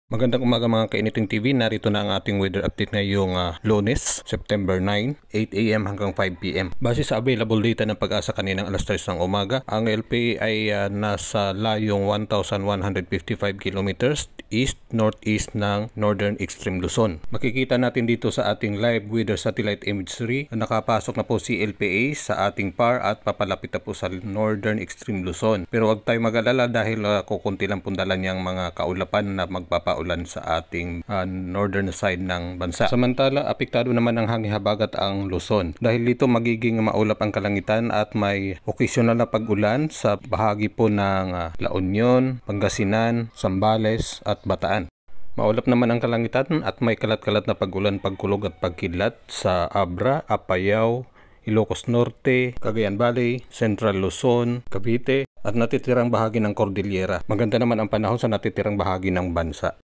Magandang umaga mga kainiting TV, narito na ang ating weather update ngayong Lunes, September 9, 8 AM hanggang 5 PM. Base sa available data ng Pag-asa kaninang alas 3 ng umaga, ang LPA ay nasa layong 1,155 kilometers east-northeast ng Northern Extreme Luzon. Makikita natin dito sa ating live weather satellite imagery na nakapasok na po si LPA sa ating PAR at papalapit na po sa Northern Extreme Luzon. Pero huwag tayo mag-alala dahil kukunti lang pundala niyang mga kaulapan na magpapaulan sa ating northern side ng bansa. Samantala, apektado naman ang hangin habagat ang Luzon. Dahil dito magiging maulap ang kalangitan at may occasional na pag-ulan sa bahagi po ng La Union, Pangasinan, Zambales at Bataan. Maulap naman ang kalangitan at may kalat-kalat na pag-ulan, pagkulog at pagkidlat sa Abra, Apayao, Ilocos Norte, Cagayan Valley, Central Luzon, Cavite at natitirang bahagi ng Cordillera. Maganda naman ang panahon sa natitirang bahagi ng bansa.